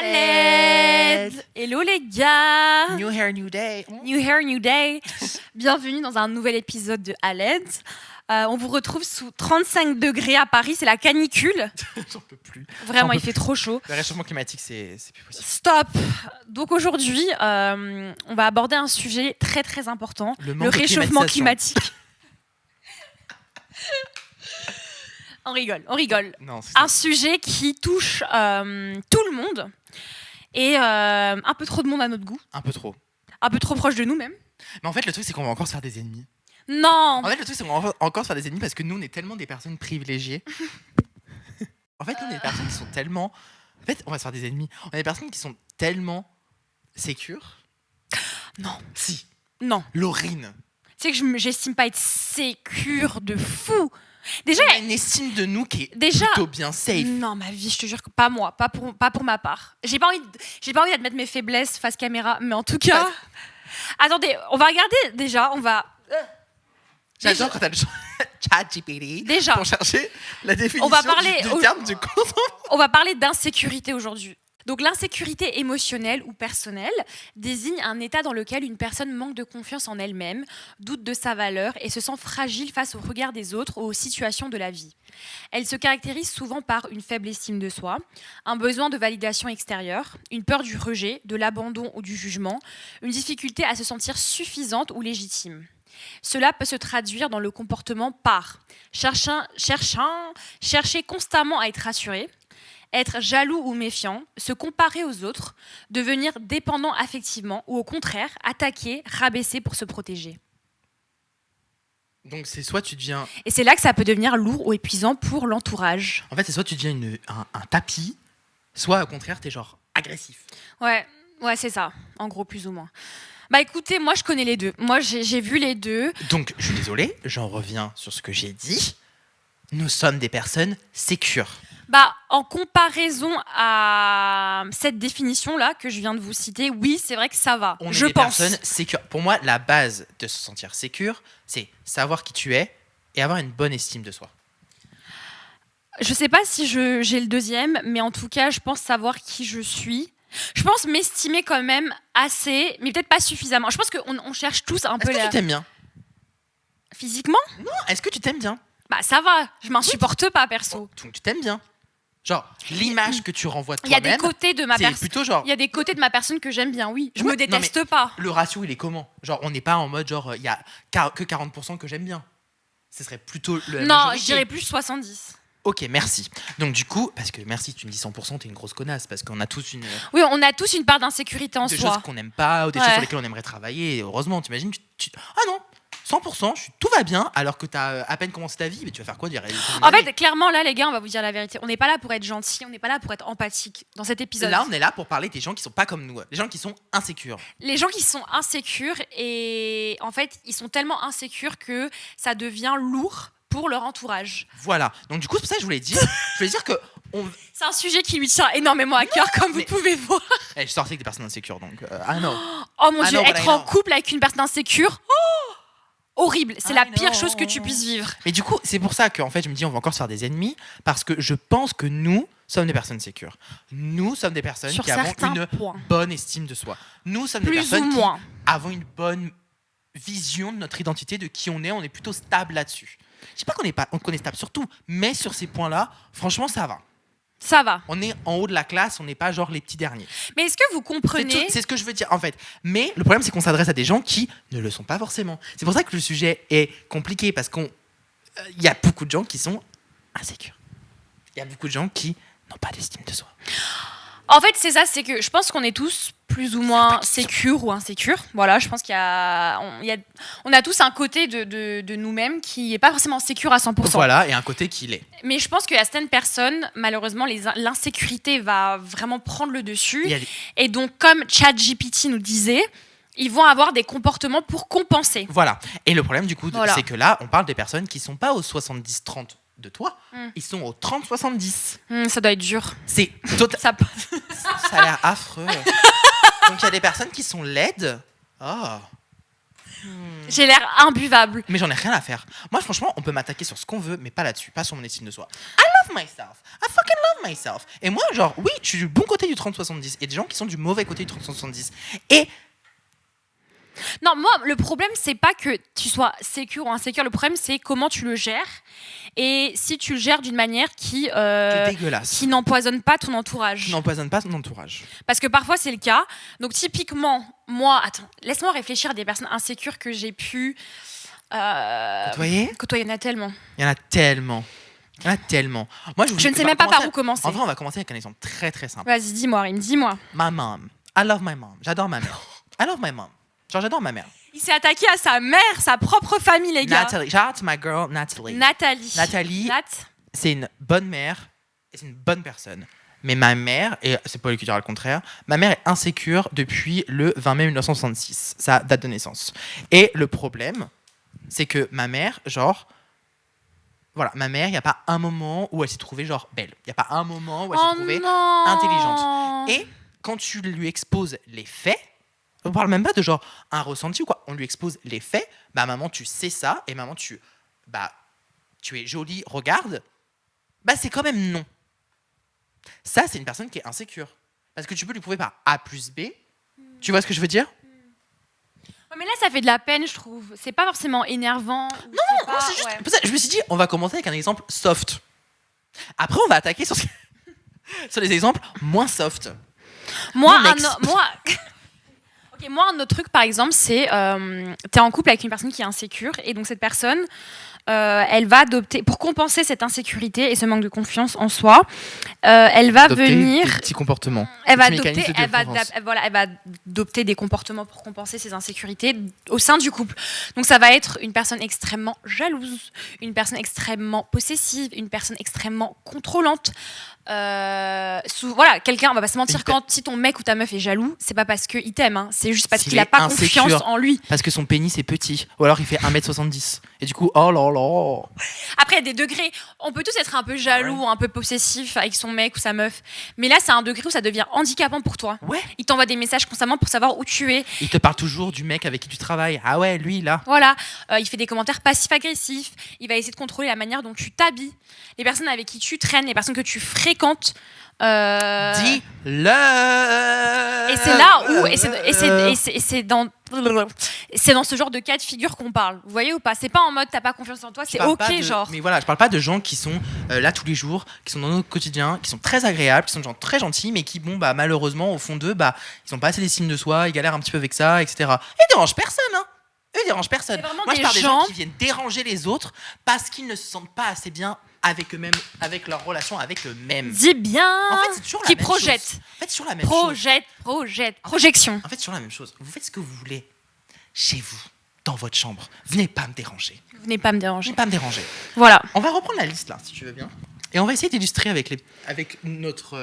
l'aide. Hello les gars. New hair, new day. New hair, new day. Bienvenue dans un nouvel épisode de À l'aide. On vous retrouve sous 35 degrés à Paris, c'est la canicule. J'en peux plus. Vraiment, il fait trop chaud. Le réchauffement climatique, c'est plus possible. Stop. Donc aujourd'hui, on va aborder un sujet très très important, le réchauffement climatique. On rigole. Non, un sujet qui touche tout le monde et un peu trop de monde à notre goût. Un peu trop. Un peu trop proche de nous même. Mais en fait, le truc, c'est qu'on va encore se faire des ennemis. Non. En fait, le truc, c'est qu'on va encore se faire des ennemis parce que nous, on est tellement des personnes privilégiées. En fait, nous, on est des personnes qui sont tellement... En fait, on va se faire des ennemis. On est des personnes qui sont tellement sécures. Non. Si. Non. Laurine. Tu sais que j'estime pas être sécure de fou. Déjà, il y a une estime de nous qui est plutôt bien safe. Non, ma vie, je te jure que pas moi, pas pour ma part. J'ai pas envie d'admettre mes faiblesses face caméra, mais en tout cas... Attendez, on va regarder déjà, on va... J'adore quand t'as le ChatGPT déjà pour chercher la définition du terme du consentement. On va parler d'insécurité aujourd'hui. Donc l'insécurité émotionnelle ou personnelle désigne un état dans lequel une personne manque de confiance en elle-même, doute de sa valeur et se sent fragile face au regard des autres ou aux situations de la vie. Elle se caractérise souvent par une faible estime de soi, un besoin de validation extérieure, une peur du rejet, de l'abandon ou du jugement, une difficulté à se sentir suffisante ou légitime. Cela peut se traduire dans le comportement par chercher constamment à être rassuré, être jaloux ou méfiant, se comparer aux autres, devenir dépendant affectivement ou au contraire, attaquer, rabaisser pour se protéger. Donc c'est soit tu deviens... Et c'est là que ça peut devenir lourd ou épuisant pour l'entourage. En fait, c'est soit tu deviens un tapis, soit au contraire, t'es genre agressif. Ouais, c'est ça, en gros, plus ou moins. Bah écoutez, moi je connais les deux. Moi j'ai vu les deux. Donc je suis désolée, j'en reviens sur ce que j'ai dit. Nous sommes des personnes sécures. Bah, en comparaison à cette définition-là que je viens de vous citer, oui, c'est vrai que ça va. On est des personnes sécures. Pour moi, la base de se sentir sécure, c'est savoir qui tu es et avoir une bonne estime de soi. Je sais pas si j'ai le deuxième, mais en tout cas, je pense savoir qui je suis. Je pense m'estimer quand même assez, mais peut-être pas suffisamment. Je pense qu'on cherche tous un peu... Est-ce que tu t'aimes bien ? Physiquement ? Non, est-ce que tu t'aimes bien ? Bah ça va, je m'insupporte pas perso. Donc tu t'aimes bien ? Genre, l'image que tu renvoies de toi-même, il y a des côtés de ma personne. Plutôt genre... Il y a des côtés de ma personne que j'aime bien, oui. Je me déteste pas. Le ratio, il est comment ? Genre, on n'est pas en mode genre, il y a que 40% que j'aime bien. Ce serait plutôt la majorité. Je dirais plus 70. Ok, merci. Donc du coup, parce que merci, tu me dis 100%, t'es une grosse connasse, parce qu'on a tous une... Oui, on a tous une part d'insécurité en soi. Des choses qu'on n'aime pas, ou des choses sur lesquelles on aimerait travailler. Et heureusement, t'imagines, ah non, 100%, tout va bien, alors que t'as à peine commencé ta vie, mais tu vas faire quoi dire En fait, clairement, là, les gars, on va vous dire la vérité. On n'est pas là pour être gentil, on n'est pas là pour être empathique dans cet épisode. Là, on est là pour parler des gens qui sont pas comme nous, les gens qui sont insécures. Les gens qui sont insécures, et en fait, ils sont tellement insécures que ça devient lourd pour leur entourage. Voilà. Donc du coup, c'est pour ça que je voulais dire que... C'est un sujet qui lui tient énormément à cœur, comme vous pouvez voir. Je sortais avec des personnes insécures, donc... Ah non. Oh mon Dieu, être en couple avec une personne insécure... horrible, c'est la pire chose que tu puisses vivre. Mais du coup, c'est pour ça qu'en fait, je me dis, on va encore se faire des ennemis, parce que je pense que nous sommes des personnes sécures. Nous sommes des personnes qui avons une bonne estime de soi. Nous sommes des personnes qui avons une bonne vision de notre identité, de qui on est plutôt stable là-dessus. Je sais pas qu'on est stable sur tout, mais sur ces points-là, franchement, ça va. Ça va. On est en haut de la classe, on n'est pas genre les petits derniers. Mais est-ce que vous comprenez... C'est ce que je veux dire, en fait. Mais le problème, c'est qu'on s'adresse à des gens qui ne le sont pas forcément. C'est pour ça que le sujet est compliqué, parce qu'il y a beaucoup de gens qui sont insécures. Il y a beaucoup de gens qui n'ont pas d'estime de soi. En fait, c'est ça, c'est que je pense qu'on est tous plus ou moins sécures ou insécures. Voilà, je pense on a tous un côté de nous-mêmes qui n'est pas forcément sécure à 100%. Voilà, et un côté qui l'est. Mais je pense qu'il y a certaines personnes, malheureusement, l'insécurité va vraiment prendre le dessus. Et donc, comme ChatGPT nous disait, ils vont avoir des comportements pour compenser. Voilà. Et le problème, du coup, c'est que là, on parle des personnes qui ne sont pas au 70-30 de toi, ils sont au 30-70. Ça doit être dur. C'est ça a l'air affreux. Donc il y a des personnes qui sont laides. Oh. J'ai l'air imbuvable. Mais j'en ai rien à faire. Moi, franchement, on peut m'attaquer sur ce qu'on veut, mais pas là-dessus, pas sur mon estime de soi. I love myself. I fucking love myself. Et moi, genre, oui, je suis du bon côté du 30-70. Et des gens qui sont du mauvais côté du 30-70. Et... Non, moi, le problème, c'est pas que tu sois sécure ou insécure. Le problème, c'est comment tu le gères. Et si tu le gères d'une manière qui n'empoisonne pas ton entourage. Qui n'empoisonne pas ton entourage. Parce que parfois, c'est le cas. Donc, typiquement, moi... Attends, laisse-moi réfléchir à des personnes insécures que j'ai pu... Côtoyer, il y en a tellement. Il y en a tellement. Moi, je ne sais même pas par où commencer. En vrai, on va commencer avec un exemple très très simple. Vas-y, dis-moi, Rim, dis-moi. My mom. I love my mom. J'adore ma mère. I love my mom. Genre, j'adore ma mère. Il s'est attaqué à sa mère, sa propre famille, les gars. Nathalie. Shout out to my girl, Nathalie. C'est une bonne mère et c'est une bonne personne. Mais ma mère, et c'est pas lui qui dira le contraire, ma mère est insécure depuis le 20 mai 1966, sa date de naissance. Et le problème, c'est que ma mère, genre... Voilà, ma mère, il n'y a pas un moment où elle s'est trouvée genre belle. Il n'y a pas un moment où elle s'est trouvée intelligente. Et quand tu lui exposes les faits, on parle même pas de genre un ressenti ou quoi, on lui expose les faits, bah maman tu sais ça, et maman tu es jolie, regarde, bah c'est quand même non. Ça c'est une personne qui est insécure. Parce que tu peux lui prouver par A plus B, tu vois ce que je veux dire ? Mais là, ça fait de la peine, je trouve. C'est pas forcément énervant. Non, c'est juste... Ouais. Je me suis dit, on va commencer avec un exemple soft. Après, on va attaquer sur les exemples moins soft. Moi, un autre truc, par exemple, c'est t'es en couple avec une personne qui est insécure, et donc cette personne, elle va adopter, pour compenser cette insécurité et ce manque de confiance en soi, elle va venir... Des petits comportements. Elle va adopter des comportements pour compenser ses insécurités au sein du couple. Donc ça va être une personne extrêmement jalouse, une personne extrêmement possessive, une personne extrêmement contrôlante. Voilà, quelqu'un, on va pas se mentir, si ton mec ou ta meuf est jaloux, c'est pas parce qu'il t'aime, hein, c'est juste parce qu'il a pas confiance en lui. Parce que son pénis est petit, ou alors il fait 1m70. Et du coup, oh là là. Après, il y a des degrés. On peut tous être un peu jaloux, un peu possessif avec son mec ou sa meuf. Mais là, c'est un degré où ça devient handicapant pour toi. Ouais. Il t'envoie des messages constamment pour savoir où tu es. Il te parle toujours du mec avec qui tu travailles. Ah ouais, lui, là. Voilà. Il fait des commentaires passifs-agressifs. Il va essayer de contrôler la manière dont tu t'habilles. Les personnes avec qui tu traînes, les personnes que tu fréquentes. Dis-le. Et c'est là où... c'est dans ce genre de cas de figure qu'on parle. Vous voyez ou pas ? C'est pas en mode t'as pas confiance en toi, c'est ok, genre. Mais voilà, je parle pas de gens qui sont là tous les jours, qui sont dans notre quotidien, qui sont très agréables, qui sont des gens très gentils, mais qui, malheureusement, au fond d'eux, ils ont pas assez d'estime de soi, ils galèrent un petit peu avec ça, etc. Ils dérangent personne, hein. Eux, ils dérangent personne. Moi, je parle des gens qui viennent déranger les autres parce qu'ils ne se sentent pas assez bien avec eux-mêmes, avec leur relation avec eux-mêmes. Dis bien. En fait, c'est toujours la même chose. En fait, c'est toujours la même chose. Projection. En fait, c'est toujours la même chose. Vous faites ce que vous voulez chez vous, dans votre chambre. Venez pas me déranger. Venez pas me déranger. Voilà. On va reprendre la liste là, si tu veux bien. Et on va essayer d'illustrer avec notre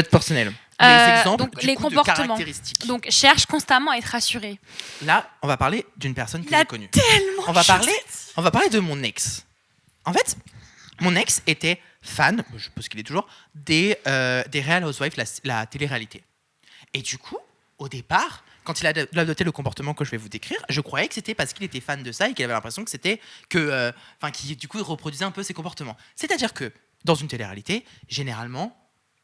personnel. Les exemples, donc les comportements. De caractéristiques. Donc cherche constamment à être rassuré. Là, on va parler d'une personne que j'ai connue. On va parler de mon ex. En fait, mon ex était fan, je suppose qu'il est toujours, des Real Housewives, la télé-réalité. Et du coup, au départ, quand il a adopté le comportement que je vais vous décrire, je croyais que c'était parce qu'il était fan de ça et qu'il avait l'impression que c'était qu'il du coup reproduisait un peu ses comportements. C'est-à-dire que dans une télé-réalité, généralement,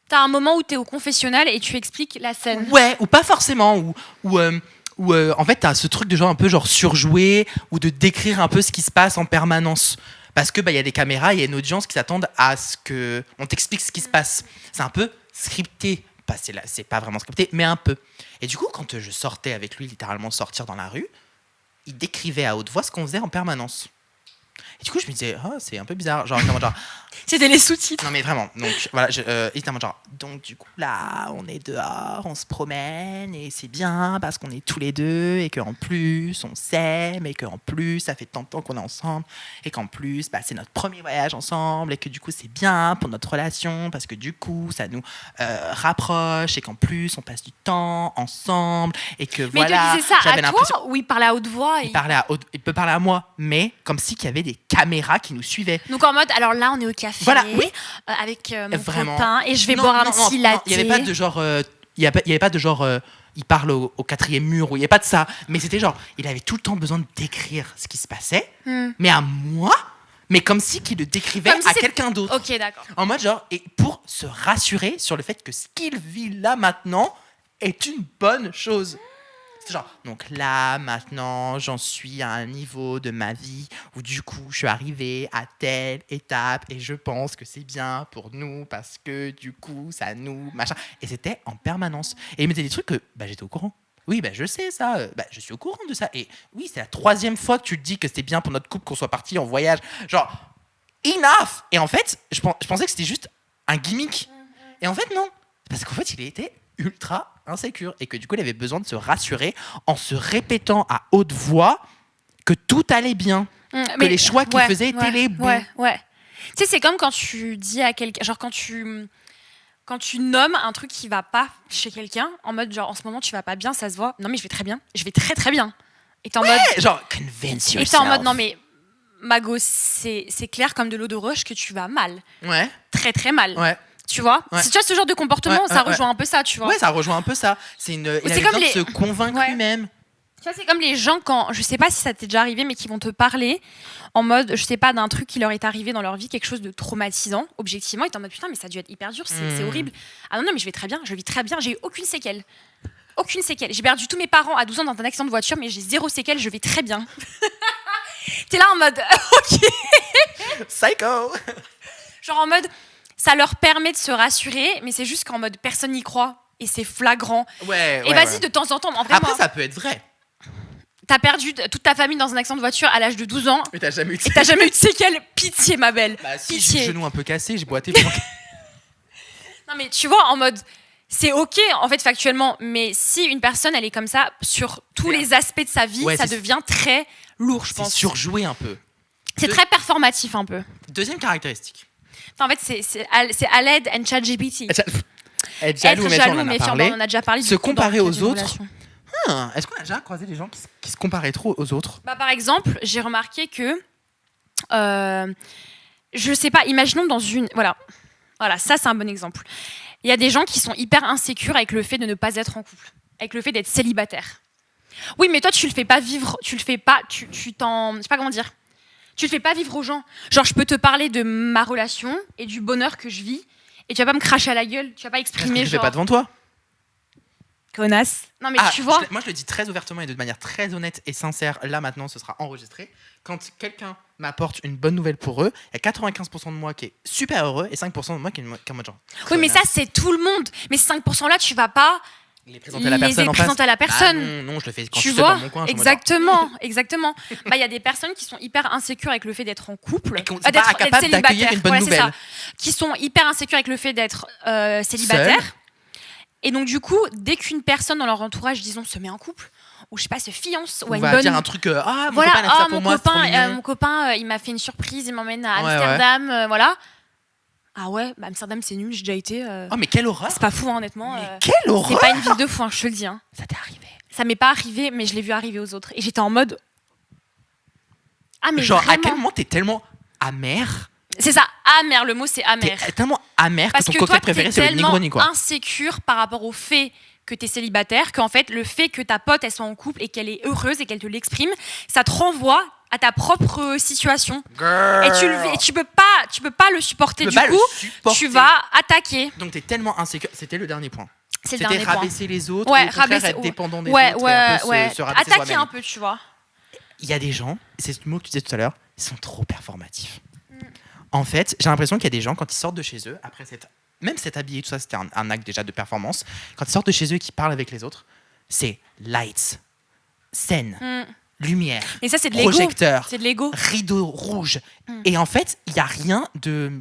t'as un moment où t'es au confessionnal et tu expliques la scène. Ouais, ou pas forcément, ou en fait t'as ce truc de genre un peu genre surjoué, ou de décrire un peu ce qui se passe en permanence. Parce que y a des caméras, il y a une audience qui s'attendent à ce que on t'explique ce qui se passe. C'est un peu scripté. C'est pas vraiment scripté, mais un peu. Et du coup, quand je sortais avec lui, littéralement sortir dans la rue, il décrivait à haute voix ce qu'on faisait en permanence. Et du coup, je me disais, c'est un peu bizarre. Genre, c'était les sous-titres. Non, mais vraiment. Donc, voilà, donc, du coup, là, on est dehors, on se promène, et c'est bien parce qu'on est tous les deux, et qu'en plus, on s'aime, et qu'en plus, ça fait tant de temps qu'on est ensemble, et qu'en plus, c'est notre premier voyage ensemble, et que du coup, c'est bien pour notre relation, parce que du coup, ça nous rapproche, et qu'en plus, on passe du temps ensemble, et que mais voilà. Mais il disait ça à toi, ou il parlait à haute voix Il peut parler à moi, mais comme si qu'il y avait des caméras qui nous suivaient. Donc en mode, alors là on est au café avec mon copain et je vais boire un petit latte. Il n'y avait pas de genre, il y avait pas de genre il parle au 4e mur, où il n'y a pas de ça. Mais c'était genre, il avait tout le temps besoin de décrire ce qui se passait, mais à moi, mais comme si qu'il le décrivait à quelqu'un d'autre. Ok, d'accord. En mode genre, et pour se rassurer sur le fait que ce qu'il vit là maintenant est une bonne chose. C'est genre, donc là, maintenant, j'en suis à un niveau de ma vie où du coup, je suis arrivée à telle étape et je pense que c'est bien pour nous parce que du coup, ça nous, machin. Et c'était en permanence. Et il mettait des trucs que j'étais au courant. Oui, je sais ça, je suis au courant de ça. Et oui, c'est la 3e fois que tu te dis que c'était bien pour notre couple qu'on soit parti en voyage. Genre, enough. Et en fait, je pensais que c'était juste un gimmick. Et en fait, non. Parce qu'en fait, il était ultra insécure et que du coup il avait besoin de se rassurer en se répétant à haute voix que tout allait bien, que les choix qu'il faisait étaient les bons. Tu sais, c'est comme quand tu dis à quelqu'un, genre quand tu nommes un truc qui va pas chez quelqu'un, en mode genre en ce moment tu vas pas bien, ça se voit. Non mais je vais très bien, je vais très très bien. Et t'es en mode genre convince yourself. Et t'es en mode non mais Mago, c'est clair comme de l'eau de roche que tu vas mal. Ouais. Très très mal. Ouais. Tu vois, si tu as ce genre de comportement, ça rejoint un peu ça, tu vois. Ouais, ça rejoint un peu ça. Il a besoin de se convaincre lui-même. Tu vois, c'est comme les gens quand, je sais pas si ça t'est déjà arrivé, mais qui vont te parler en mode, je sais pas, d'un truc qui leur est arrivé dans leur vie, quelque chose de traumatisant, objectivement, et t'es en mode putain, mais ça a dû être hyper dur, c'est horrible. Ah non, mais je vais très bien, je vis très bien, j'ai eu aucune séquelle. Aucune séquelle. J'ai perdu tous mes parents à 12 ans dans un accident de voiture, mais j'ai 0 séquelle, je vais très bien. T'es là en mode, ok. Psycho. Genre en mode, ça leur permet de se rassurer, mais c'est juste qu'en mode personne n'y croit et c'est flagrant. Et vas-y, de temps en temps. En vrai, après, ça peut être vrai. T'as perdu toute ta famille dans un accident de voiture à l'âge de 12 ans. Et t'as jamais eu de séquelles. Pitié, ma belle. Si, j'ai le genou un peu cassé, j'ai boité. Non, mais tu vois, en mode, c'est ok, en fait, factuellement, mais si une personne, elle est comme ça sur tous les aspects de sa vie, ça devient très lourd, je pense. C'est surjoué un peu. C'est très performatif, un peu. Deuxième caractéristique. En fait, c'est Aled and ChatGPT. Être jaloux, méfiant, on en a déjà parlé. Se comparer aux autres. Est-ce qu'on a déjà croisé des gens qui se comparaient trop aux autres ? Par exemple, j'ai remarqué que, je sais pas, imaginons dans une... Voilà, ça c'est un bon exemple. Il y a des gens qui sont hyper insécures avec le fait de ne pas être en couple, avec le fait d'être célibataire. Oui, mais toi, tu le fais pas vivre, tu le fais pas, je sais pas comment dire. Tu le fais pas vivre aux gens. Genre, je peux te parler de ma relation et du bonheur que je vis, et tu vas pas me cracher à la gueule, tu vas pas exprimer. Je le fais pas devant toi. Connasse. Non, mais tu vois. Moi, je le dis très ouvertement et de manière très honnête et sincère. Là, maintenant, ce sera enregistré. Quand quelqu'un m'apporte une bonne nouvelle pour eux, il y a 95% de moi qui est super heureux et 5% de moi qui est en mode genre. Oui, mais ça, c'est tout le monde. Mais ces 5%-là, tu vas pas les présenter à la personne en face. À la personne. Non, je le fais quand tu je suis dans mon coin. Exactement. Il y a des personnes qui sont hyper insécures avec le fait d'être en couple, d'être capable d'accueillir une bonne nouvelle. Ça. Qui sont hyper insécures avec le fait d'être célibataire. Seul. Et donc, du coup, dès qu'une personne dans leur entourage, disons, se met en couple, ou je sais pas, se fiance, ou va dire un truc, mon copain a fait ça pour moi, mon copain, il m'a fait une surprise, il m'emmène à Amsterdam, voilà. Ah ouais, Amsterdam c'est nul, j'ai déjà été. Oh mais quelle horreur! C'est pas fou, honnêtement. Mais quelle horreur! C'est pas une ville de fou, je te le dis. Ça t'est arrivé? Ça m'est pas arrivé, mais je l'ai vu arriver aux autres. Et j'étais en mode. Ah mais genre, vraiment... à quel moment t'es tellement amère? C'est ça, amer, le mot c'est amer. T'es tellement amer que ton cocktail préféré c'est le Negroni, quoi. Insécure par rapport au fait que t'es célibataire, qu'en fait le fait que ta pote elle soit en couple et qu'elle est heureuse et qu'elle te l'exprime, ça te renvoie à ta propre situation. Et tu peux pas le supporter, du coup, tu vas attaquer. Donc t'es tellement insécure, c'était le dernier point. C'était rabaisser les autres, être dépendant des autres, et un peu se rabaisser attaquer un peu, tu vois. Il y a des gens, c'est ce mot que tu disais tout à l'heure, ils sont trop performatifs. En fait, j'ai l'impression qu'il y a des gens, quand ils sortent de chez eux, après même s'être habillé, tout ça, c'était un acte déjà de performance, quand ils sortent de chez eux et qu'ils parlent avec les autres, c'est lights, scène, lumière, et ça, c'est de projecteur, c'est de l'ego. Rideau rouge. Et en fait, il n'y a rien de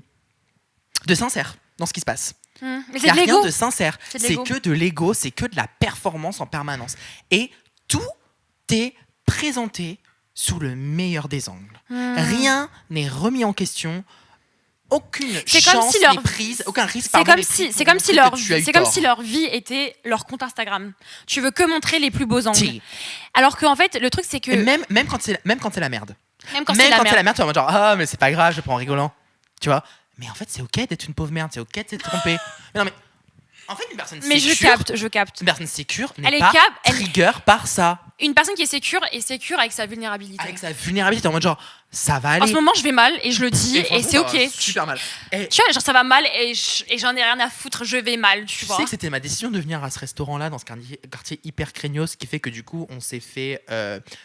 sincère dans ce qui se passe. Mais il n'y a rien de sincère. C'est que de l'ego, c'est que de la performance en permanence. Et tout est présenté sous le meilleur des angles. Rien n'est remis en question. Aucune chance n'est prise, aucun risque. C'est comme si leur vie était leur compte Instagram. Tu veux que montrer les plus beaux angles. Alors qu'en fait, le truc c'est que même quand c'est la merde. Même quand c'est la merde, tu vas me dire ah mais c'est pas grave, je prends en rigolant. Tu vois. Mais en fait, c'est ok d'être une pauvre merde, c'est ok de s'être trompé. Mais non mais En fait, une personne mais sécure... je capte. Une personne sécure n'est pas trigger par ça. Une personne qui est sécure avec sa vulnérabilité. Avec sa vulnérabilité, en mode genre, ça va aller. En ce moment, je vais mal et je le dis et c'est ok. Super mal. Tu vois, genre ça va mal et j'en ai rien à foutre, je vais mal, tu vois. Tu sais que c'était ma décision de venir à ce restaurant-là, dans ce quartier hyper craignos, qui fait que du coup, on s'est fait...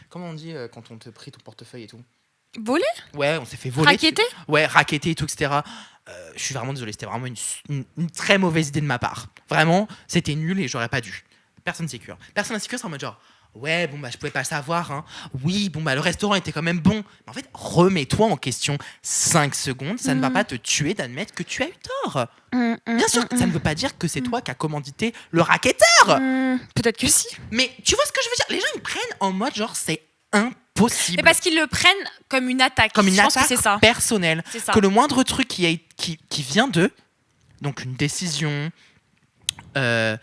comment on dit quand on te prie ton portefeuille et tout? Voler? Ouais, on s'est fait voler. Raqueter? Ouais, raqueter et tout, etc. Je suis vraiment désolé, c'était vraiment une très mauvaise idée de ma part. Vraiment, c'était nul et j'aurais pas dû. Personne sécure. Personne insécure, c'est en mode genre... Ouais, bon, bah, je pouvais pas le savoir. Hein. Oui, bon, bah, le restaurant était quand même bon. Mais en fait, remets-toi en question 5 secondes. Ça ne va pas te tuer d'admettre que tu as eu tort. Bien sûr, ça ne veut pas dire que c'est toi qui as commandité le racketteur. Peut-être que si. Mais tu vois ce que je veux dire? Les gens, ils prennent en mode genre, c'est impossible. Mais parce qu'ils le prennent comme une attaque. Comme une attaque c'est ça. personnelle. C'est ça. Que le moindre truc qui vient d'eux, donc une décision, un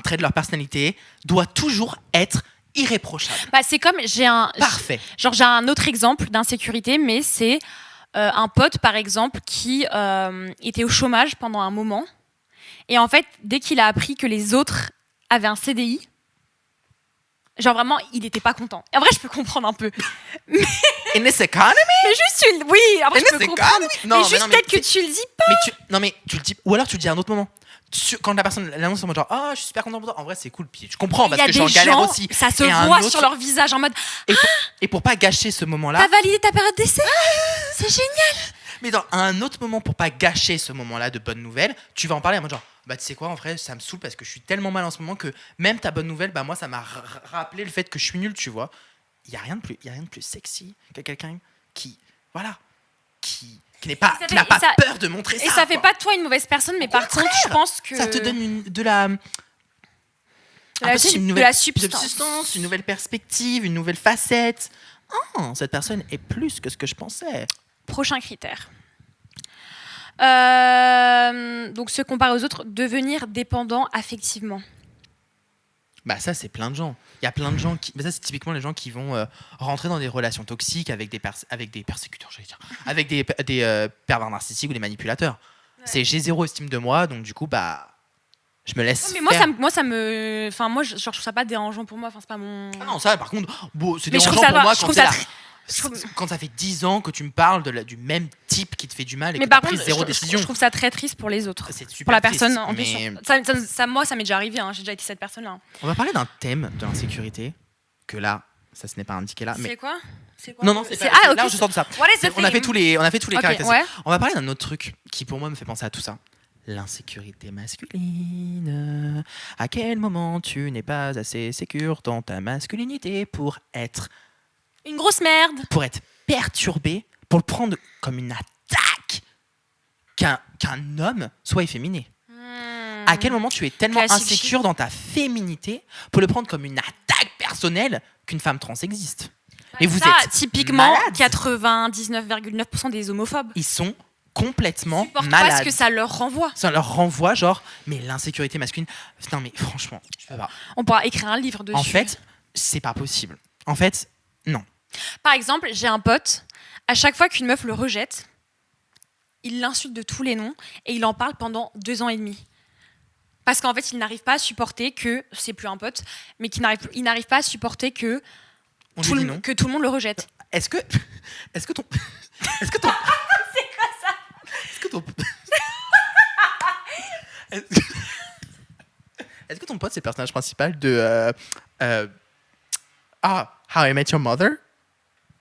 trait de leur personnalité, doit toujours être irréprochable. Bah, c'est comme Parfait. Genre j'ai un autre exemple d'insécurité, mais c'est un pote par exemple qui était au chômage pendant un moment et en fait dès qu'il a appris que les autres avaient un CDI, genre vraiment il était pas content. Et en vrai je peux comprendre un peu. In this economy? Mais juste oui, en vrai je peux comprendre. Non, mais juste peut-être que tu le dis pas. Mais tu le dis, ou alors tu le dis à un autre moment. Quand la personne l'annonce en mode genre je suis super content pour toi, en vrai c'est cool, puis je comprends parce que j'en galère aussi, ça se voit sur leur visage en mode et pour pas gâcher ce moment-là, t'as validé ta période d'essai, c'est génial. Mais dans un autre moment, pour pas gâcher ce moment-là de bonne nouvelle, tu vas en parler en mode genre bah tu sais quoi, en vrai ça me saoule parce que je suis tellement mal en ce moment que même ta bonne nouvelle, bah moi ça m'a rappelé le fait que je suis nul, tu vois. Il y a rien de plus sexy que quelqu'un qui n'a pas peur de montrer ça. Et ça fait pas de toi une mauvaise personne, mais par contre, je pense que... Ça te donne de la substance, une nouvelle perspective, une nouvelle facette. Oh, cette personne est plus que ce que je pensais. Prochain critère. Donc, se comparer aux autres, devenir dépendant affectivement. Bah ça, c'est plein de gens. Il y a plein de gens qui... Mais ça, c'est typiquement les gens qui vont rentrer dans des relations toxiques avec des persécuteurs, j'allais dire. Avec des pervers narcissiques ou des manipulateurs. Ouais. C'est j'ai zéro estime de moi, donc du coup, bah... Je me laisse faire. Moi, je trouve ça pas dérangeant pour moi. Enfin, c'est pas mon... Ah non, ça, par contre, bon, c'est dérangeant pour moi quand ça fait 10 ans que tu me parles du même type qui te fait du mal et que tu as pris zéro décision. Je trouve ça très triste pour les autres. C'est super pour la triste, personne en question. Moi, ça m'est déjà arrivé. Hein. J'ai déjà été cette personne-là. On va parler d'un thème de l'insécurité que là, ça ce n'est pas indiqué là. Mais... C'est quoi Non, c'est pas. Okay, là, je sors de ça. On a fait tous les caractéristiques. Ouais. On va parler d'un autre truc qui, pour moi, me fait penser à tout ça. L'insécurité masculine. À quel moment tu n'es pas assez sécure dans ta masculinité pour être une grosse merde, pour être perturbé, pour le prendre comme une attaque qu'un homme soit efféminé. À quel moment tu es tellement insécure dans ta féminité pour le prendre comme une attaque personnelle qu'une femme trans existe? Et vous êtes typiquement malade. 99,9% des homophobes. Ils sont complètement malades. Pas ce que ça leur renvoie. Ça leur renvoie genre, mais l'insécurité masculine. Putain, mais franchement, je peux pas. On pourra écrire un livre dessus. En fait, c'est pas possible. En fait, non. Par exemple, j'ai un pote, à chaque fois qu'une meuf le rejette, il l'insulte de tous les noms et il en parle pendant 2 ans et demi. Parce qu'en fait, il n'arrive pas à supporter que, c'est plus un pote, mais il n'arrive pas à supporter que tout le monde le rejette. Est-ce que ton... C'est quoi ça? Est-ce que ton pote, c'est le personnage principal de... How I Met Your Mother?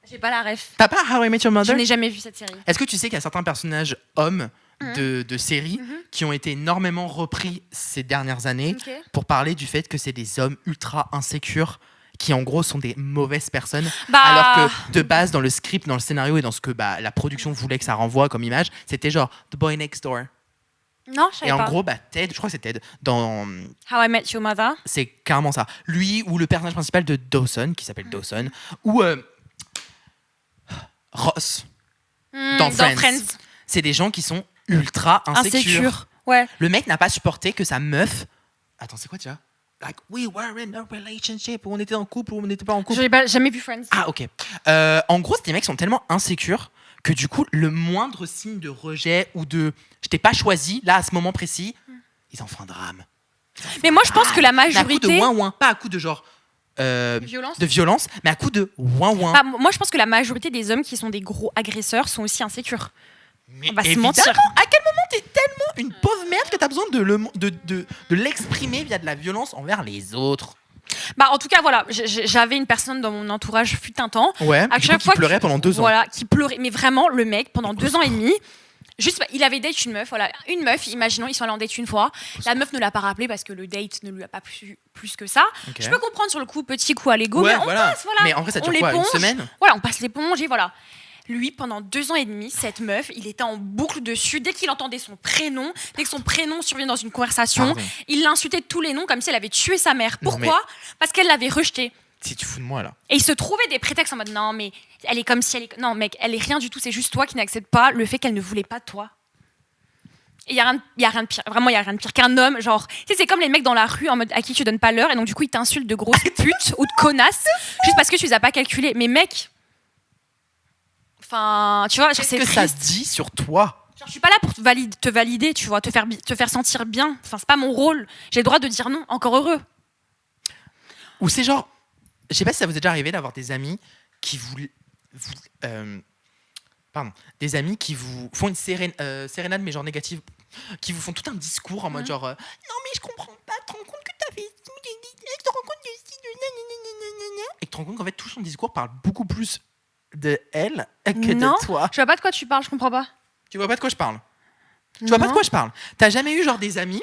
J'ai pas la ref. T'as pas How I Met Your Mother? Je n'ai jamais vu cette série. Est-ce que tu sais qu'il y a certains personnages hommes de séries qui ont été énormément repris ces dernières années pour parler du fait que c'est des hommes ultra insécures qui en gros sont des mauvaises personnes, alors que de base dans le script, dans le scénario et dans ce que la production voulait que ça renvoie comme image, c'était genre The Boy Next Door. Non, je savais pas. Et en gros, Ted, je crois que c'est Ted, dans How I Met Your Mother. C'est carrément ça. Lui ou le personnage principal de Dawson, qui s'appelle Dawson, ou Ross dans Friends. C'est des gens qui sont ultra insécures. Ouais. Le mec n'a pas supporté que sa meuf... Attends, c'est quoi déjà? Like, we were in a relationship, où on était en couple, ou on n'était pas en couple. J'ai jamais vu Friends. Ah, ok. En gros, ces mecs sont tellement insécures que du coup, le moindre signe de rejet ou de « je t'ai pas choisi, là, à ce moment précis », ils en font un drame. Mais moi, je pense que la majorité... À coup de ouin-ouin, pas à coup de genre... de violence, mais à coup de ouin-ouin. Bah, moi, je pense que la majorité des hommes qui sont des gros agresseurs sont aussi insécures. Mais on va se mentir. À quel moment t'es tellement une pauvre merde que t'as besoin de l'exprimer via de la violence envers les autres? Bah, en tout cas, voilà, j'avais une personne dans mon entourage fut un temps. Ouais, à chaque fois qui pleurait pendant 2 ans. Voilà, qui pleurait. Mais vraiment, le mec, pendant 2 ans et demi, juste, il avait date une meuf. Voilà, une meuf, imaginons, ils sont allés en date une fois. La meuf ne l'a pas rappelé parce que le date ne lui a pas plu plus que ça. Okay. Je peux comprendre sur le coup, petit coup à l'ego, ouais, mais on passe, voilà. Mais en vrai, ça dure quoi, une semaine? Voilà, on passe l'éponge et voilà. Lui, pendant 2 ans et demi, cette meuf, il était en boucle dessus. Dès qu'il entendait son prénom, dès que son prénom survenait dans une conversation, il l'insultait de tous les noms comme si elle avait tué sa mère. Pourquoi? Parce qu'elle l'avait rejeté. Si tu fous de moi là. Et il se trouvait des prétextes en mode non, mais elle est comme si elle est. Non, mec, elle est rien du tout. C'est juste toi qui n'acceptes pas le fait qu'elle ne voulait pas de toi. Il y a rien de pire. Vraiment, il y a rien de pire qu'un homme. Genre, tu sais, c'est comme les mecs dans la rue en mode à qui tu donnes pas l'heure et donc du coup ils t'insultent de grosse pute ou de connasse juste parce que tu les as pas calculés. Mais mec. Enfin, tu vois, qu'est-ce que ça dit sur toi? Genre, je suis pas là pour te valider, tu vois, te faire sentir bien. Enfin, c'est pas mon rôle. J'ai le droit de dire non. Encore heureux. Ou c'est genre, je sais pas si ça vous est déjà arrivé d'avoir des amis qui des amis qui vous font une sérénade mais genre négative, qui vous font tout un discours en mode genre non mais je comprends pas, tu te rends compte que t'as fait, tu te rends compte et tu te rends compte qu'en fait tout son discours parle beaucoup plus de elle que de toi. Je vois pas de quoi tu parles, je comprends pas. Tu vois pas de quoi je parle? Tu vois pas de quoi je parle? T'as jamais eu genre des amis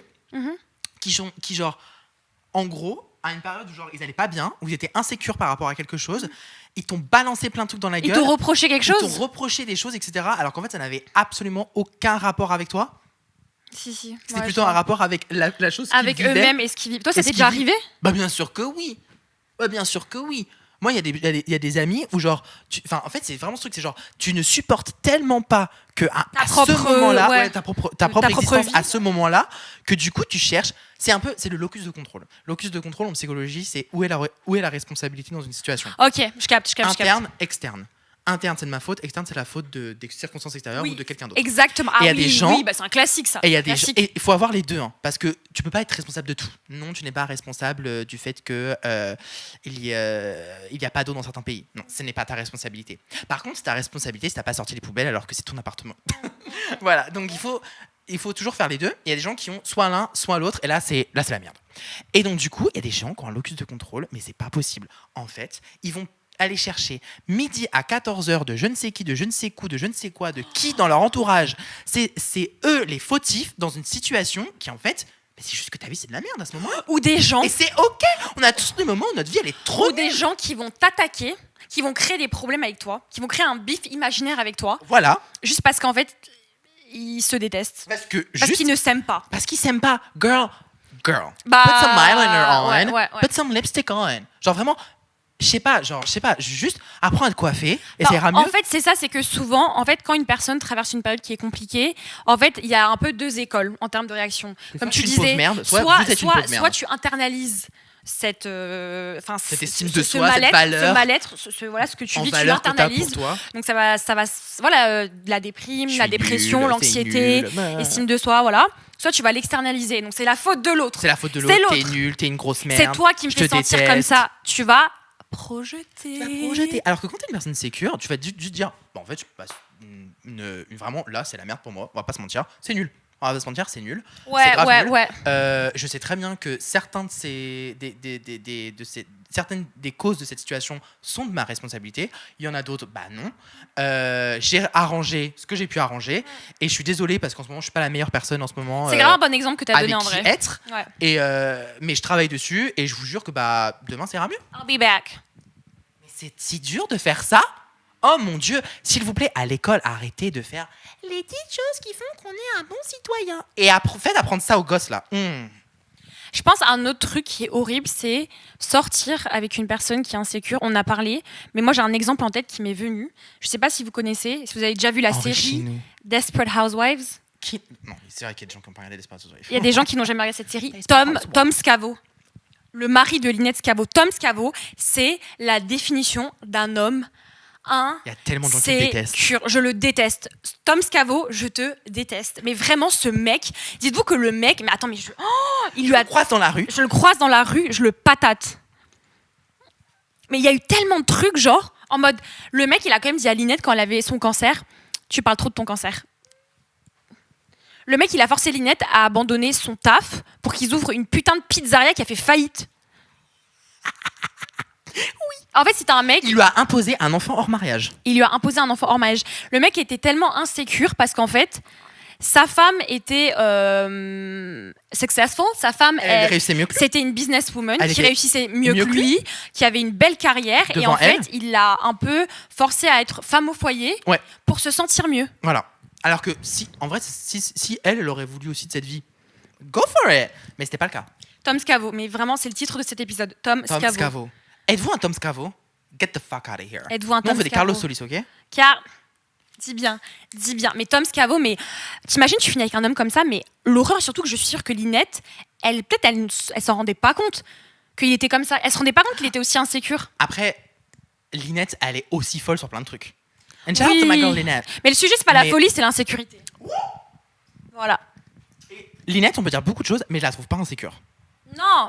qui genre en gros à une période où genre ils allaient pas bien, où ils étaient insécures par rapport à quelque chose, ils t'ont balancé plein de trucs dans la gueule. Ils t'ont reproché quelque chose? Ils t'ont reproché des choses, etc. Alors qu'en fait ça n'avait absolument aucun rapport avec toi. Si. C'était plutôt un rapport avec la chose qu'ils vivaient. Avec eux-mêmes et ce qu'ils vivent. Toi, ça t'est déjà arrivé? Bah bien sûr que oui. Moi, il y a des amis où genre, en fait, c'est vraiment ce truc, c'est genre, tu ne supportes tellement pas que à ce moment-là, ta propre existence vie. À ce moment-là, que du coup, tu cherches. C'est le locus de contrôle. Locus de contrôle en psychologie, c'est où est la responsabilité dans une situation. Ok, je capte. Interne, externe. Interne, c'est de ma faute. Externe, c'est la faute des circonstances extérieures ou de quelqu'un d'autre. Exactement. Et il y a des gens. C'est un classique ça. Et il faut avoir les deux, hein, parce que tu peux pas être responsable de tout. Non, tu n'es pas responsable du fait que il y a pas d'eau dans certains pays. Non, ce n'est pas ta responsabilité. Par contre, c'est ta responsabilité si t'as pas sorti les poubelles alors que c'est ton appartement. Voilà. Donc il faut toujours faire les deux. Il y a des gens qui ont soit l'un, soit l'autre, et là c'est la merde. Et donc du coup, il y a des gens qui ont un locus de contrôle, mais c'est pas possible. En fait, ils vont aller chercher midi à 14h de je ne sais qui, de je ne sais quoi, de je ne sais quoi, de qui dans leur entourage. C'est eux les fautifs dans une situation qui en fait, c'est juste que ta vie c'est de la merde à ce moment. Ou des gens. Et c'est ok. On a tous des moments où notre vie elle est trop. Ou des gens qui vont t'attaquer, qui vont créer des problèmes avec toi, qui vont créer un bif imaginaire avec toi. Voilà. Juste parce qu'en fait ils se détestent. Parce qu'ils ne s'aiment pas. Parce qu'ils s'aiment pas. Girl. Bah, put some eyeliner on. Ouais. Put some lipstick on. Genre vraiment. Je sais pas, juste apprends à te coiffer et ça ira mieux. En fait, c'est ça, c'est que souvent, en fait, quand une personne traverse une période qui est compliquée, en fait, il y a un peu 2 écoles en termes de réaction. Comme tu disais, soit tu internalises cette estime de soi, cette valeur, ce mal-être, ce que tu vis, tu l'internalises. Donc ça va, la déprime, la dépression, l'anxiété, estime de soi, voilà. Soit tu vas l'externaliser, donc c'est la faute de l'autre. T'es nul, t'es une grosse merde. C'est toi qui me fais sentir comme ça. Tu vas projeter. Alors que quand t'es une personne sécure, tu vas juste dire, en fait, vraiment là, c'est la merde pour moi. On va pas se mentir, c'est nul. On va pas se mentir, c'est nul. Ouais. Je sais très bien que certaines des causes de cette situation sont de ma responsabilité. Il y en a d'autres, bah non. J'ai arrangé ce que j'ai pu arranger et je suis désolée parce qu'en ce moment je suis pas la meilleure personne en ce moment. C'est grave un bon exemple que tu as donné en vrai. Être. Ouais. Et mais je travaille dessus et je vous jure que demain ça ira mieux. I'll be back. Mais c'est si dur de faire ça. Oh mon Dieu, s'il vous plaît, à l'école, arrêtez de faire les petites choses qui font qu'on est un bon citoyen. Et faites apprendre ça aux gosses là. Je pense à un autre truc qui est horrible, c'est sortir avec une personne qui est insécure. On a parlé, mais moi j'ai un exemple en tête qui m'est venu. Je sais pas si vous connaissez, si vous avez déjà vu la série Desperate Housewives. Non, c'est vrai qu'il y a des gens qui n'ont pas regardé Desperate Housewives. Il y a des gens qui n'ont jamais regardé cette série. Tom Scavo, le mari de Lynette Scavo. Tom Scavo, c'est la définition d'un homme Il y a tellement de gens qui le détestent. Je le déteste. Tom Scavo, je te déteste. Mais vraiment, ce mec, dites-vous que le mec, mais attends, mais je le croise dans la rue. Je le croise dans la rue, je le patate. Mais il y a eu tellement de trucs, genre, en mode, le mec, il a quand même dit à Linette quand elle avait son cancer, tu parles trop de ton cancer. Le mec, il a forcé Linette à abandonner son taf pour qu'ils ouvrent une putain de pizzeria qui a fait faillite. Oui. En fait, c'était un mec... Il lui a imposé un enfant hors mariage. Le mec était tellement insécure parce qu'en fait, sa femme était successful. Sa femme, elle réussissait mieux que lui. C'était une businesswoman qui réussissait mieux que lui, qui avait une belle carrière. Devant et en elle. fait, il l'a un peu forcée à être femme au foyer pour se sentir mieux. Voilà. Alors que si elle aurait voulu aussi de cette vie, go for it. Mais c'était pas le cas. Tom Scavo, mais vraiment, c'est le titre de cet épisode. Tom Scavo. Êtes-vous un Tom Scavo? Get the fuck out of here. Êtes-vous un Tom Scavo? On veut des Carlos Solis, ok? Car, dis bien. Mais Tom Scavo, mais t'imagines, tu finis avec un homme comme ça, mais l'horreur, surtout que je suis sûre que Linette, elle s'en rendait pas compte qu'il était comme ça. Elle se rendait pas compte qu'il était aussi insécure. Après, Linette, elle est aussi folle sur plein de trucs. And shout out to my girl Linette. Mais le sujet, c'est pas la folie, c'est l'insécurité. Voilà. Et Linette, on peut dire beaucoup de choses, mais je la trouve pas insécure.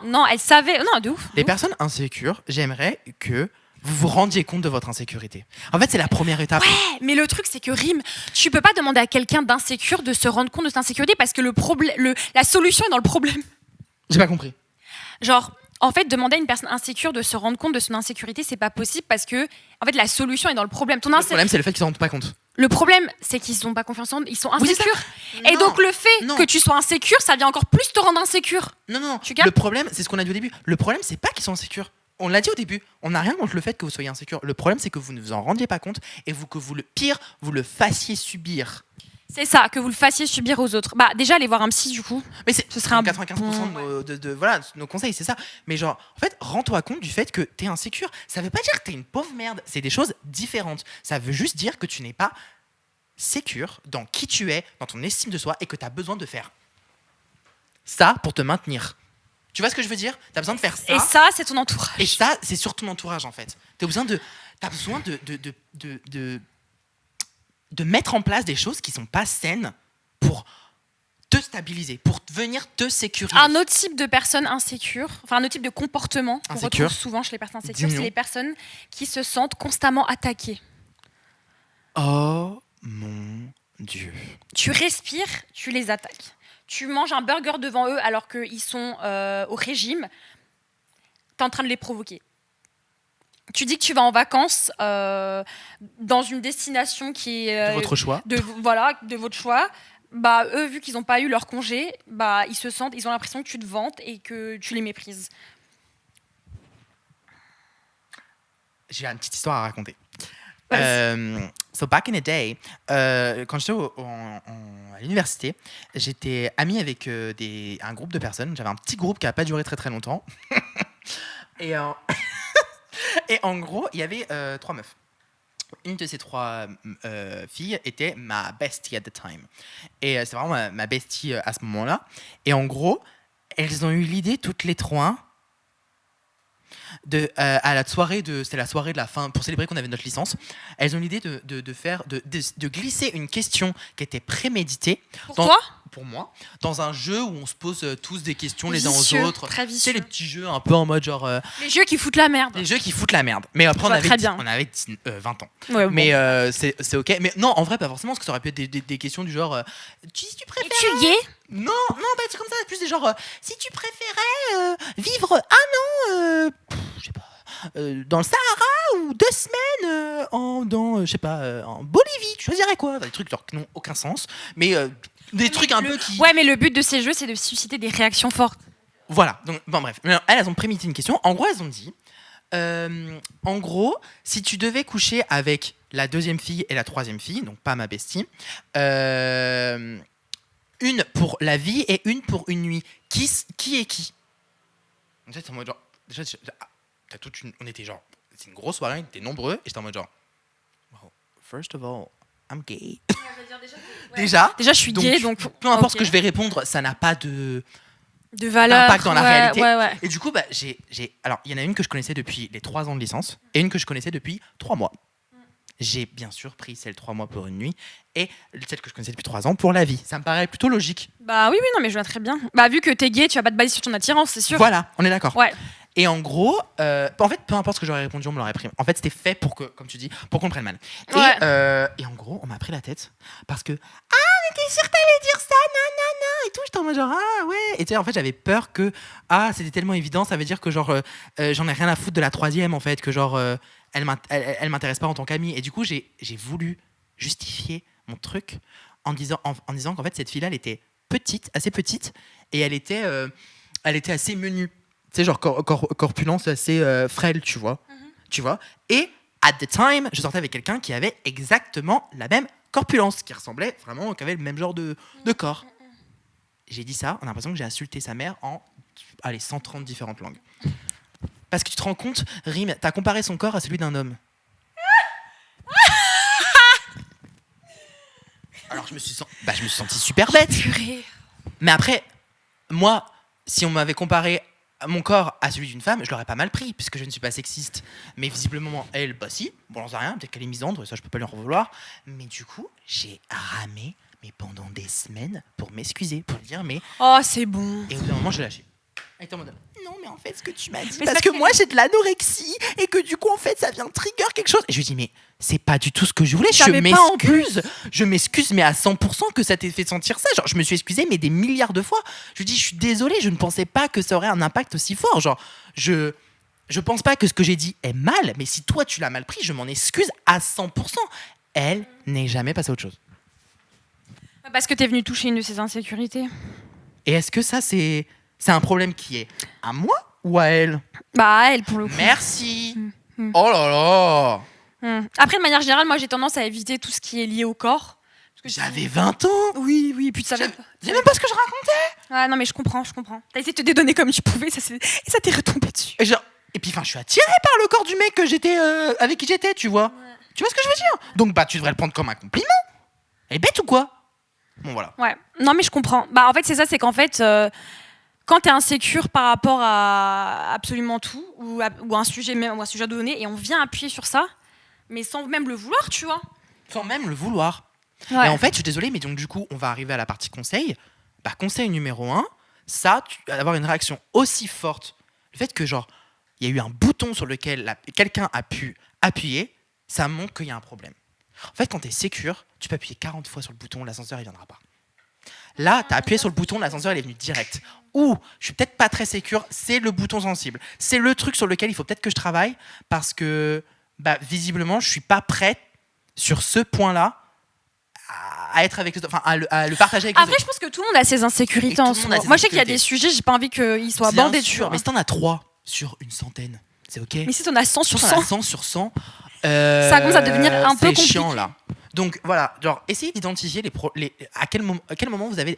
Non, elle savait. Non, de ouf. Les personnes insécures, j'aimerais que vous vous rendiez compte de votre insécurité. En fait, c'est la première étape. Ouais, mais le truc, c'est que Rim, tu peux pas demander à quelqu'un d'insécure de se rendre compte de cette insécurité parce que la solution est dans le problème. J'ai pas compris. Genre, en fait, demander à une personne insécure de se rendre compte de son insécurité, c'est pas possible parce que, en fait, la solution est dans le problème. Le problème, c'est le fait qu'ils s'en rendent pas compte. Le problème, c'est qu'ils n'ont pas confiance en eux, ils sont insécures. Et donc, le fait que tu sois insécure, ça vient encore plus te rendre insécure. Non. Le problème, c'est ce qu'on a dit au début. Le problème, c'est pas qu'ils sont insécures. On l'a dit au début. On n'a rien contre le fait que vous soyez insécure. Le problème, c'est que vous ne vous en rendiez pas compte et que vous le fassiez subir. C'est ça, que vous le fassiez subir aux autres. Bah, déjà, aller voir un psy, du coup. Mais ce serait 95% de nos conseils, c'est ça. Mais genre, en fait, rends-toi compte du fait que t'es insécure. Ça veut pas dire que t'es une pauvre merde. C'est des choses différentes. Ça veut juste dire que tu n'es pas sécure dans qui tu es, dans ton estime de soi et que t'as besoin de faire ça pour te maintenir. Tu vois ce que je veux dire? T'as besoin de faire ça. Et ça, c'est ton entourage. Et ça, c'est sur ton entourage, en fait. T'as besoin de mettre en place des choses qui sont pas saines pour te stabiliser, pour venir te sécuriser. Un autre type de personnes insécures, enfin un autre type de comportement qu'on retrouve souvent chez les personnes insécures, c'est les personnes qui se sentent constamment attaquées. Oh mon Dieu. Tu respires, tu les attaques. Tu manges un burger devant eux alors qu'ils sont au régime, t'es en train de les provoquer. Tu dis que tu vas en vacances dans une destination qui est... de votre choix. De votre choix. Bah, eux, vu qu'ils n'ont pas eu leur congé, bah, ils ont l'impression que tu te vantes et que tu les méprises. J'ai une petite histoire à raconter. So back in the day, quand j'étais à l'université, j'étais ami avec un groupe de personnes. J'avais un petit groupe qui n'a pas duré très très longtemps. Et en gros, il y avait 3 meufs. Une de ces 3 filles était ma bestie at the time. Et c'est vraiment ma bestie à ce moment-là. Et en gros, elles ont eu l'idée toutes les 3 à la soirée c'était la soirée de la fin pour célébrer qu'on avait notre licence. Elles ont l'idée de glisser une question qui était préméditée. Pour moi, dans un jeu où on se pose tous des questions les uns aux autres. C'est les petits jeux un peu en mode genre. Les jeux qui foutent la merde. Les jeux qui foutent la merde. Mais après, on avait 20 ans. Ouais, bon. Mais c'est ok. Mais non, en vrai, pas forcément, parce que ça aurait pu être des questions du genre. Si tu préfères. Es-tu gay? Non, bah, c'est comme ça. Plus des genre. Si tu préférais vivre 1 an, je sais pas. Dans le Sahara ou 2 semaines en Bolivie, tu choisirais quoi? Des trucs genre, qui n'ont aucun sens, mais des trucs un peu qui... Ouais, mais le but de ces jeux, c'est de susciter des réactions fortes. Voilà, donc bon bref. Elles ont prémédité une question. En gros, elles ont dit, en gros, si tu devais coucher avec la 2e fille et la 3e fille, donc pas ma bestie, une pour la vie et une pour une nuit, qui est qui? En fait, c'est en mode genre... Déjà, on était genre, c'est une grosse soirée, on était nombreux, et j'étais en mode genre, well, first of all, I'm gay. Déjà, je suis gay, donc peu importe ce que je vais répondre, ça n'a pas de valeur, d'impact dans la réalité. Ouais. Et du coup, bah, alors, il y en a une que je connaissais depuis les 3 ans de licence, et une que je connaissais depuis 3 mois. j'ai bien sûr pris celle 3 mois pour une nuit et celle que je connaissais depuis 3 ans pour la vie. Ça me paraît plutôt logique. Bah oui, non, mais je vois très bien. Bah vu que t'es gay, tu vas pas te baser sur ton attirance, c'est sûr. Voilà, on est d'accord. Ouais. Et en gros, en fait, peu importe ce que j'aurais répondu, on me l'aurait pris. En fait, c'était fait pour que, comme tu dis, pour qu'on le prenne mal. Et en gros, on m'a pris la tête parce que mais t'es sûre que t'allais dire ça, non, et tout. J'étais en mode genre, ah ouais. Et tu sais, en fait, j'avais peur que, c'était tellement évident, ça veut dire que genre, j'en ai rien à foutre de la troisième, en fait, que genre, elle m'intéresse pas en tant qu'amie. Et du coup, j'ai voulu justifier mon truc en disant qu'en fait, cette fille-là, elle était petite, assez petite, et elle était assez menue. Tu sais, genre, corpulence assez frêle, tu vois. Tu vois. Et, at the time, je sortais avec quelqu'un qui avait exactement la même corpulence, qui ressemblait vraiment, qui avait le même genre de corps. J'ai dit ça, on a l'impression que j'ai insulté sa mère en 130 différentes langues. Parce que tu te rends compte, Rim, t'as comparé son corps à celui d'un homme. Alors je me suis senti super bête. Mais après, moi, si on m'avait comparé mon corps à celui d'une femme, je l'aurais pas mal pris, puisque je ne suis pas sexiste. Mais visiblement, elle, bah si, bon, j'en sais rien, peut-être qu'elle est misandre, ça je peux pas lui en vouloir. Mais du coup, j'ai ramé pendant des semaines pour m'excuser, pour dire mais... Oh, c'est bon. Et au bout d'un moment, je l'ai lâché. Elle était en mode, non mais en fait, ce que tu m'as dit, parce que moi j'ai de l'anorexie, et que du coup, en fait, ça vient trigger quelque chose. Et je lui dis, mais c'est pas du tout ce que je voulais, je m'excuse, mais à 100% que ça t'ait fait sentir ça. Genre, je me suis excusée, mais des milliards de fois. Je lui dis, je suis désolée, je ne pensais pas que ça aurait un impact aussi fort. Genre, je pense pas que ce que j'ai dit est mal, mais si toi tu l'as mal pris, je m'en excuse à 100%. Elle n'est jamais passée à autre chose. Parce que t'es venue toucher une de ses insécurités. Et est-ce que ça, c'est un problème qui est à moi ou à elle? Bah, à elle, pour le coup. Merci. Oh là là. Après, de manière générale, moi, j'ai tendance à éviter tout ce qui est lié au corps. J'avais 20 ans. Oui, et puis tu savais pas. C'est même pas ce que je racontais. Ah non, mais je comprends. T'as essayé de te dédonner comme tu pouvais, et ça t'est retombé dessus. Et puis, je suis attirée par le corps du mec que j'étais, avec qui j'étais, tu vois. Ouais. Tu vois ce que je veux dire? Donc, bah, tu devrais le prendre comme un compliment. Elle est bête ou quoi? Bon, voilà. Ouais. Non, mais je comprends. Bah, en fait, c'est ça, c'est qu'en fait, quand t'es insécure par rapport à absolument tout, ou un sujet donné, et on vient appuyer sur ça, mais sans même le vouloir, tu vois. Sans même le vouloir. Ouais. Et en fait, je suis désolée, mais donc du coup, on va arriver à la partie conseil. Bah, conseil numéro 1, avoir une réaction aussi forte, le fait que genre, il y a eu un bouton sur lequel quelqu'un a pu appuyer, ça montre qu'il y a un problème. En fait, quand t'es sécure, tu peux appuyer 40 fois sur le bouton, l'ascenseur, il viendra pas. Là, t'as appuyé sur le bouton, l'ascenseur, il est venu direct. Ou, je suis peut-être pas très sécure, c'est le bouton sensible. C'est le truc sur lequel il faut peut-être que je travaille, parce que, bah, visiblement, je suis pas prête sur ce point-là à être avec à le partager avec les autres. Après, je pense que tout le monde a ses insécurités en soi. Moi, je sais qu'il y a des sujets, j'ai pas envie qu'ils soient bandés dessus. Mais si t'en as 3 sur une centaine, c'est ok. Mais si t'en as 100 sur 100. 100 sur 100, ça commence à devenir un peu compliqué. C'est chiant, là. Donc voilà, genre essayez d'identifier à quel moment vous avez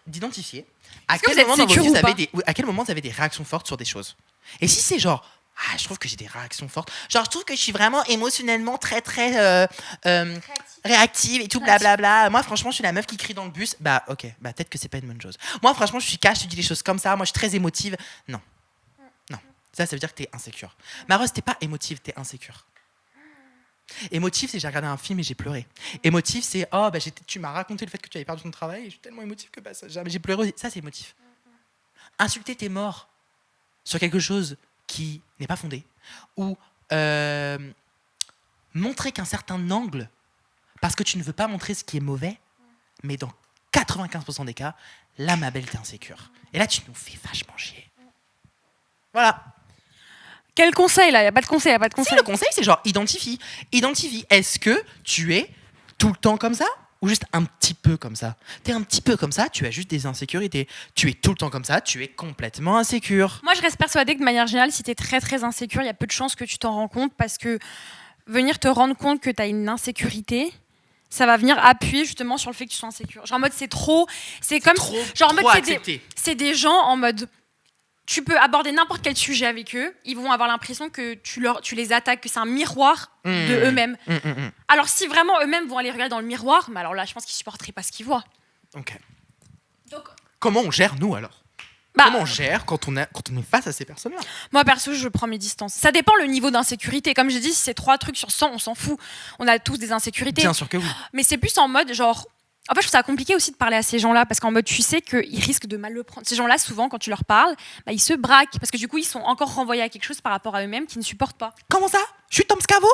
d'identifier à quel moment dans votre vie à quel moment vous avez des réactions fortes sur des choses. Et si c'est genre je trouve que j'ai des réactions fortes, genre je trouve que je suis vraiment émotionnellement très très réactive et tout blablabla. Moi franchement je suis la meuf qui crie dans le bus. Bah ok, bah peut-être que c'est pas une bonne chose. Moi franchement je suis cash, je dis les choses comme ça. Moi je suis très émotive. Non. Ça veut dire que t'es insécure. Mais Rose, t'es pas émotive, t'es insécure. Émotif, c'est j'ai regardé un film et j'ai pleuré. Émotif, c'est tu m'as raconté le fait que tu avais perdu ton travail et je suis tellement émotif que j'ai pleuré. Ça, c'est émotif. Insulter tes morts sur quelque chose qui n'est pas fondé, ou montrer qu'un certain angle, parce que tu ne veux pas montrer ce qui est mauvais, mais dans 95% des cas, là, ma belle, t'es insécure. Et là, tu nous fais vachement chier. Voilà. Quel conseil là? Il n'y a pas de conseil, Si, le conseil, c'est genre identifie. Est-ce que tu es tout le temps comme ça ou juste un petit peu comme ça? T'es un petit peu comme ça, tu as juste des insécurités. Tu es tout le temps comme ça, tu es complètement insécure. Moi, je reste persuadée que de manière générale, si t'es très très insécure, il y a peu de chances que tu t'en rends compte, parce que venir te rendre compte que t'as une insécurité, ça va venir appuyer justement sur le fait que tu sois insécure. Genre en mode c'est comme genre en mode c'est des gens en mode tu peux aborder n'importe quel sujet avec eux, ils vont avoir l'impression que tu les attaques, que c'est un miroir de eux-mêmes. Alors si vraiment eux-mêmes vont aller regarder dans le miroir, mais alors là, je pense qu'ils supporteraient pas ce qu'ils voient. Ok. Donc, comment on gère nous alors? Comment on gère quand on est face à ces personnes-là? Moi, perso, je prends mes distances. Ça dépend le niveau d'insécurité. Comme j'ai dit, si c'est 3 trucs sur 100, on s'en fout. On a tous des insécurités. Bien sûr que oui. Mais c'est plus en mode genre... En fait, je trouve ça compliqué aussi de parler à ces gens-là parce qu'en mode, tu sais qu'ils risquent de mal le prendre. Ces gens-là, souvent, quand tu leur parles, ils se braquent parce que du coup, ils sont encore renvoyés à quelque chose par rapport à eux-mêmes qu'ils ne supportent pas. Comment ça? Je suis Tom Scavo?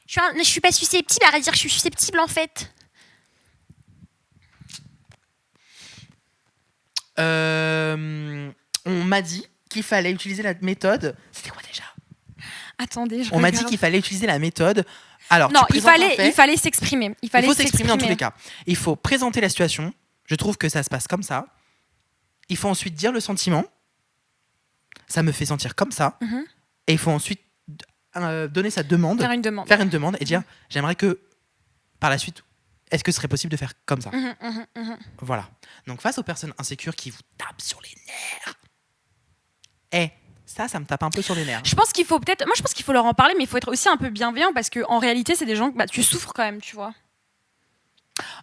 Je suis pas susceptible, à dire, je suis susceptible en fait. On m'a dit qu'il fallait utiliser la méthode. C'était quoi déjà? Attendez, on m'a dit qu'il fallait utiliser la méthode. Alors, non, il fallait s'exprimer. Il faut s'exprimer dans tous les cas. Il faut présenter la situation. Je trouve que ça se passe comme ça. Il faut ensuite dire le sentiment. Ça me fait sentir comme ça. Et il faut ensuite donner sa demande. Faire une demande. Faire une demande et dire j'aimerais que par la suite, est-ce que ce serait possible de faire comme ça? Voilà. Donc face aux personnes insécures qui vous tapent sur les nerfs. Ça me tape un peu sur les nerfs. Je pense qu'il faut leur en parler, mais il faut être aussi un peu bienveillant parce qu'en réalité, c'est des gens que tu souffres quand même, tu vois.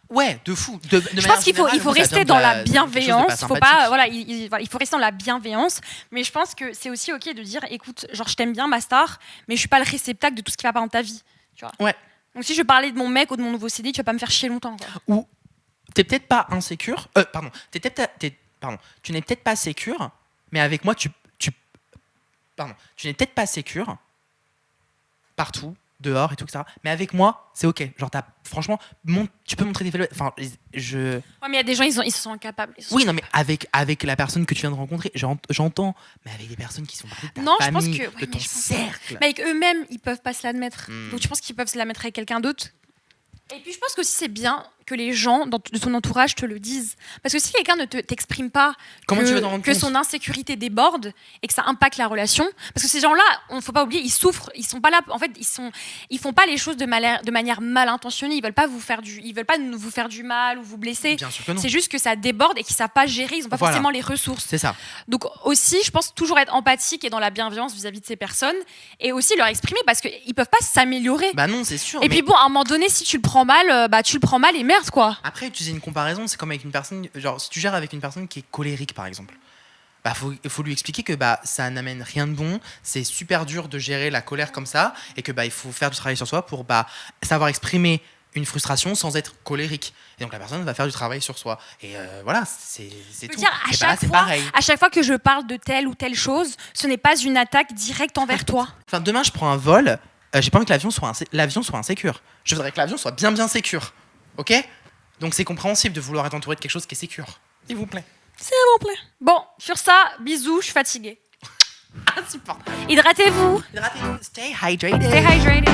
Ouais, de fou. Je pense qu'il faut rester dans la bienveillance. Faut pas, voilà, il faut rester dans la bienveillance. Mais je pense que c'est aussi ok de dire, écoute, genre je t'aime bien, ma star, mais je suis pas le réceptacle de tout ce qui va pas dans ta vie, tu vois. Ouais. Donc si je parlais de mon mec ou de mon nouveau CD, tu vas pas me faire chier longtemps. Quoi. Ou t'es peut-être pas insécure. Pardon. Tu n'es peut-être pas sécure, mais avec moi tu n'es peut-être pas sécure partout, dehors et tout, etc. Mais avec moi, c'est ok. Genre, franchement, tu peux montrer des faiblesses. Enfin, Ouais, mais il y a des gens, ils se sont incapables. Non, mais avec la personne que tu viens de rencontrer, j'entends. Mais avec des personnes qui sont de ta famille, de ton cercle. Mais avec eux-mêmes, ils peuvent pas se l'admettre. Donc, je pense qu'ils peuvent se l'admettre avec quelqu'un d'autre. Et puis je pense qu'aussi c'est bien que les gens de ton entourage te le disent. Parce que si quelqu'un ne t'exprime pas que son insécurité déborde et que ça impacte la relation, parce que ces gens-là, on ne faut pas oublier, ils souffrent, ils sont pas là, en fait, ils font pas les choses de manière mal intentionnée, ils veulent pas vous faire du mal ou vous blesser. Bien sûr que non. C'est juste que ça déborde et qu'ils savent pas gérer, ils ont pas forcément les ressources. C'est ça. Donc aussi, je pense toujours être empathique et dans la bienveillance vis-à-vis de ces personnes et aussi leur exprimer parce qu'ils peuvent pas s'améliorer. Bah non, c'est sûr. Et puis bon, à un moment donné, si tu le prends mal, tu le prends mal et merde quoi. Après, utiliser une comparaison, c'est comme avec une personne, genre si tu gères avec une personne qui est colérique par exemple, faut lui expliquer que ça n'amène rien de bon, c'est super dur de gérer la colère comme ça et que il faut faire du travail sur soi pour savoir exprimer une frustration sans être colérique. Et donc la personne va faire du travail sur soi. Et voilà, c'est tout. C'est pareil. À chaque fois que je parle de telle ou telle chose, ce n'est pas une attaque directe envers toi. Enfin, demain je prends un vol, j'ai pas envie que l'avion soit insécure. Je voudrais que l'avion soit bien sécure. Ok? Donc c'est compréhensible de vouloir être entouré de quelque chose qui est sécure. S'il vous plaît. S'il vous plaît. Bon, sur ça, bisous, je suis fatiguée. Insupportable. Hydratez-vous. Stay hydrated. Stay hydrated.